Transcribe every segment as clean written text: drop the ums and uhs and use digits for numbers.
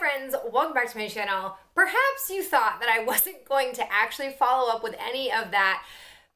friends, welcome back to my channel. Perhaps you thought that I wasn't going to actually follow up with any of that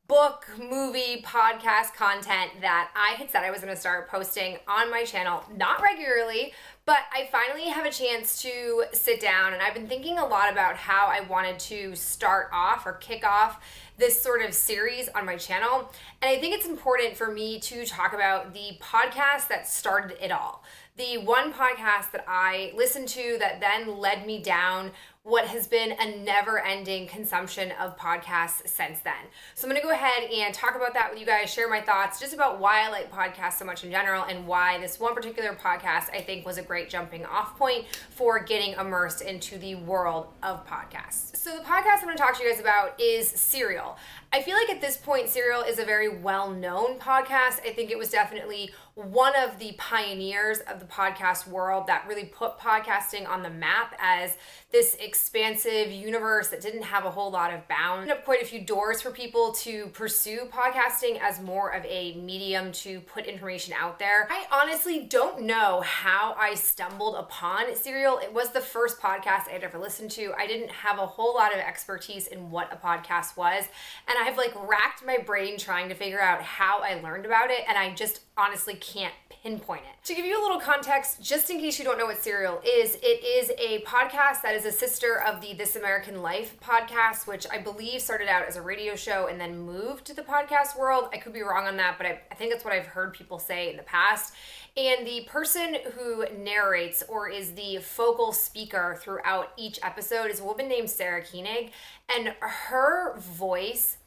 book, movie, podcast content that I had said I was going to start posting on my channel, not regularly, but I finally have a chance to sit down, and I've been thinking a lot about how I wanted to start off or kick off this sort of series on my channel. And I think it's important for me to talk about the podcast that started it all. The one podcast that I listened to that then led me down what has been a never-ending consumption of podcasts since then. So I'm going to go ahead and talk about that with you guys, share my thoughts just about why I like podcasts so much in general and why this one particular podcast I think was a great jumping off point for getting immersed into the world of podcasts. So the podcast I'm going to talk to you guys about is Serial. I feel like at this point, Serial is a very well-known podcast. I think it was definitely one of the pioneers of the podcast world that really put podcasting on the map as this expansive universe that didn't have a whole lot of bounds. Opened up quite a few doors for people to pursue podcasting as more of a medium to put information out there. I honestly don't know how I stumbled upon Serial. It was the first podcast I'd ever listened to. I didn't have a whole lot of expertise in what a podcast was, and I've racked my brain trying to figure out how I learned about it, and I just honestly can't pinpoint it. To give you a little context, just in case you don't know what Serial is, it is a podcast that is a sister of the This American Life podcast, which I believe started out as a radio show and then moved to the podcast world. I could be wrong on that, but I think that's what I've heard people say in the past. And the person who narrates or is the focal speaker throughout each episode is a woman named Sarah Koenig, and her voice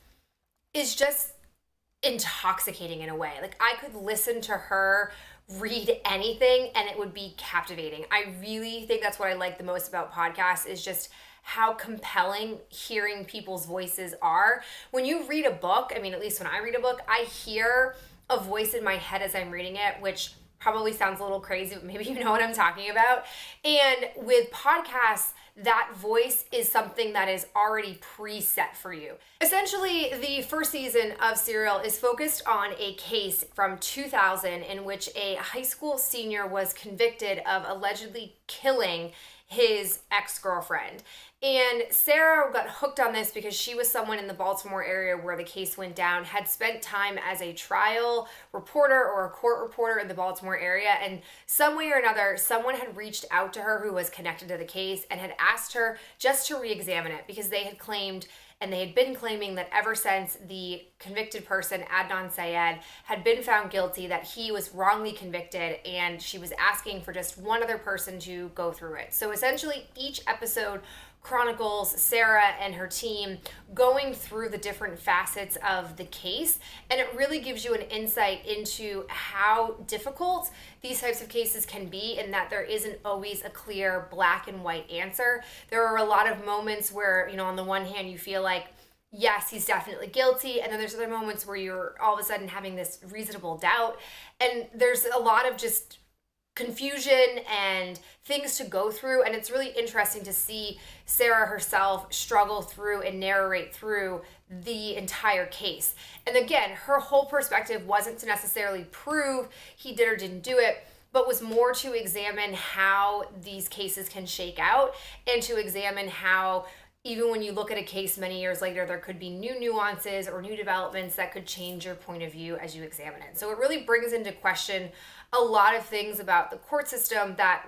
is just intoxicating in a way. I could listen to her read anything and it would be captivating. I really think that's what I like the most about podcasts is just how compelling hearing people's voices are. When you read a book, at least when I read a book, I hear a voice in my head as I'm reading it, which probably sounds a little crazy, but maybe you know what I'm talking about. And with podcasts, that voice is something that is already preset for you. Essentially, the first season of Serial is focused on a case from 2000 in which a high school senior was convicted of allegedly killing his ex-girlfriend. And Sarah got hooked on this because she was someone in the Baltimore area where the case went down, had spent time as a trial reporter or a court reporter in the Baltimore area, and some way or another, someone had reached out to her who was connected to the case and had asked her just to re-examine it because they had claimed and they had been claiming that ever since the convicted person, Adnan Syed, had been found guilty, that he was wrongly convicted, and she was asking for just one other person to go through it. So essentially, each episode chronicles Sarah and her team going through the different facets of the case, and it really gives you an insight into how difficult these types of cases can be, and that there isn't always a clear black and white answer. There are a lot of moments where, on the one hand, you feel like, yes, he's definitely guilty, and then there's other moments where you're all of a sudden having this reasonable doubt, and there's a lot of just confusion and things to go through, and it's really interesting to see Sarah herself struggle through and narrate through the entire case. And again, her whole perspective wasn't to necessarily prove he did or didn't do it, but was more to examine how these cases can shake out and to examine how even when you look at a case many years later, there could be new nuances or new developments that could change your point of view as you examine it. So it really brings into question a lot of things about the court system that,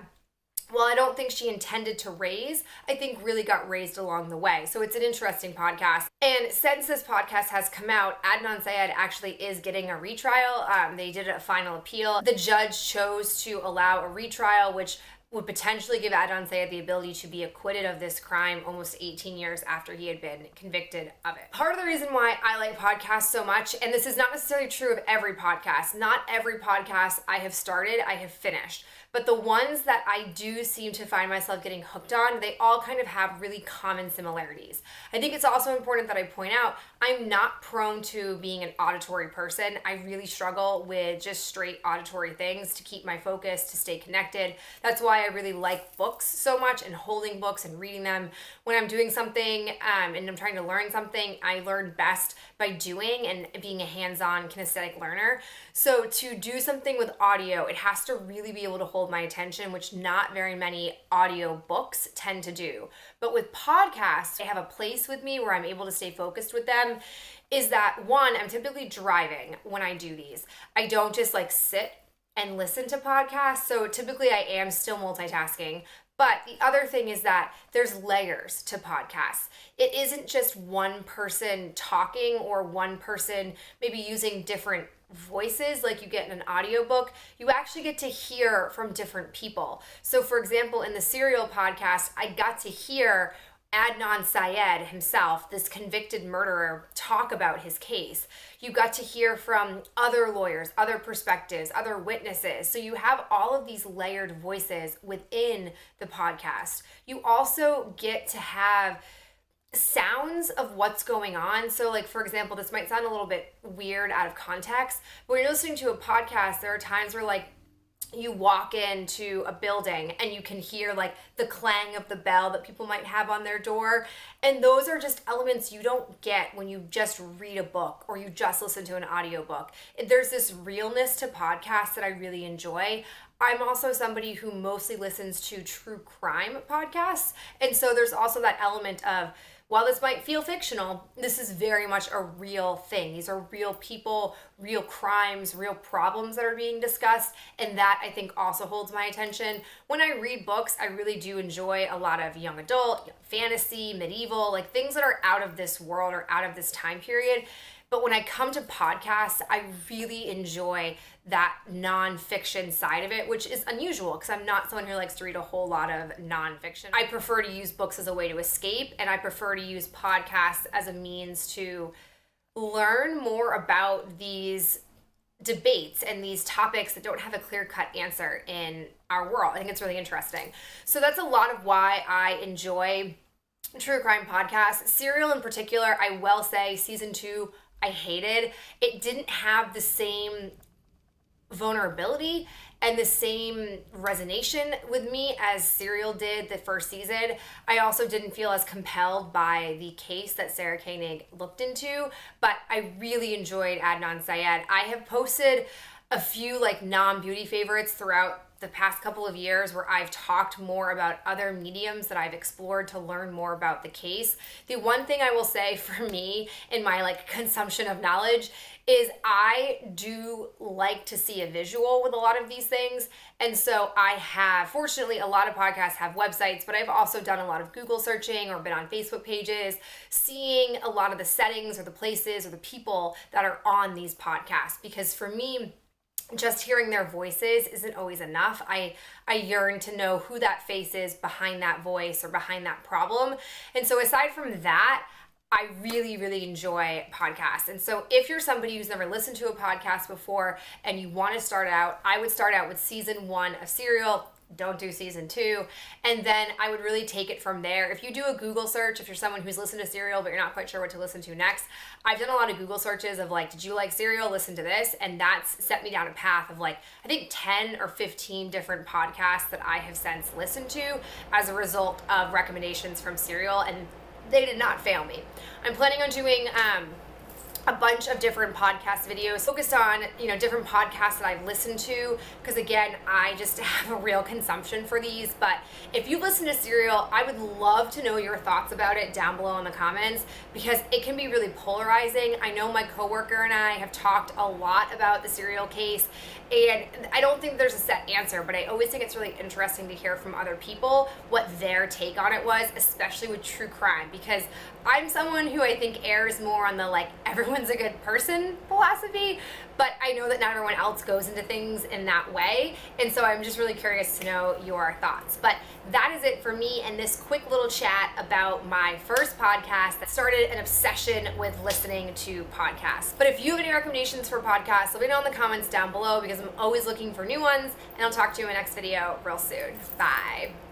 while I don't think she intended to raise, I think really got raised along the way. So it's an interesting podcast. And since this podcast has come out, Adnan Syed actually is getting a retrial. They did a final appeal. The judge chose to allow a retrial, which would potentially give Adnan Syed the ability to be acquitted of this crime almost 18 years after he had been convicted of it. Part of the reason why I like podcasts so much, and this is not necessarily true of every podcast, not every podcast I have started, I have finished. But the ones that I do seem to find myself getting hooked on, they all kind of have really common similarities. I think it's also important that I point out, I'm not prone to being an auditory person. I really struggle with just straight auditory things to keep my focus, to stay connected. That's why I really like books so much and holding books and reading them. When I'm doing something and I'm trying to learn something, I learn best by doing and being a hands-on kinesthetic learner. So to do something with audio, it has to really be able to hold hold my attention, which not very many audio books tend to do. But with podcasts, they have a place with me where I'm able to stay focused with them. Is that one, I'm typically driving when I do these. I don't just like sit and listen to podcasts. So typically I am still multitasking. But the other thing is that there's layers to podcasts. It isn't just one person talking or one person maybe using different voices like you get in an audiobook. You actually get to hear from different people. So for example, in the Serial podcast, I got to hear Adnan Syed himself, this convicted murderer, talk about his case. You got to hear from other lawyers, other perspectives, other witnesses. So you have all of these layered voices within the podcast. You also get to have sounds of what's going on. So like, for example, this might sound a little bit weird out of context, but when you're listening to a podcast, there are times where like you walk into a building and you can hear like the clang of the bell that people might have on their door. And those are just elements you don't get when you just read a book or you just listen to an audiobook. There's this realness to podcasts that I really enjoy. I'm also somebody who mostly listens to true crime podcasts. And so there's also that element of, while this might feel fictional, this is very much a real thing. These are real people, real crimes, real problems that are being discussed. And that I think also holds my attention. When I read books, I really do enjoy a lot of young adult, fantasy, medieval, like things that are out of this world or out of this time period. But when I come to podcasts, I really enjoy that nonfiction side of it, which is unusual because I'm not someone who likes to read a whole lot of nonfiction. I prefer to use books as a way to escape, and I prefer to use podcasts as a means to learn more about these debates and these topics that don't have a clear-cut answer in our world. I think it's really interesting. So that's a lot of why I enjoy true crime podcasts. Serial in particular, I will say season 2, I hated. It didn't have the same vulnerability and the same resonation with me as Serial did the first season. I also didn't feel as compelled by the case that Sarah Koenig looked into, but I really enjoyed Adnan Syed. I have posted a few like non-beauty favorites throughout the past couple of years where I've talked more about other mediums that I've explored to learn more about the case. The one thing I will say for me in my like consumption of knowledge is I do like to see a visual with a lot of these things. And so I have, fortunately, a lot of podcasts have websites, but I've also done a lot of Google searching or been on Facebook pages, seeing a lot of the settings or the places or the people that are on these podcasts. Because for me, just hearing their voices isn't always enough. I yearn to know who that face is behind that voice or behind that problem. And so aside from that, I really, really enjoy podcasts. And so if you're somebody who's never listened to a podcast before and you want to start out, I would start out with season 1 of Serial. Don't do season 2. And then I would really take it from there. If you do a Google search, if you're someone who's listened to Serial, but you're not quite sure what to listen to next, I've done a lot of Google searches of like, did you like Serial? Listen to this. And that's set me down a path of like, I think 10 or 15 different podcasts that I have since listened to as a result of recommendations from Serial. And they did not fail me. I'm planning on doing, a bunch of different podcast videos focused on, different podcasts that I've listened to, because again, I just have a real consumption for these. But if you listen to Serial, I would love to know your thoughts about it down below in the comments, because it can be really polarizing. I know my coworker and I have talked a lot about the Serial case, and I don't think there's a set answer, but I always think it's really interesting to hear from other people what their take on it was, especially with true crime, because I'm someone who I think errs more on the like everyone's a good person philosophy, but I know that not everyone else goes into things in that way, and so I'm just really curious to know your thoughts. But that is it for me and this quick little chat about my first podcast that started an obsession with listening to podcasts. But if you have any recommendations for podcasts, let me know in the comments down below, because I'm always looking for new ones, and I'll talk to you in my next video real soon. Bye.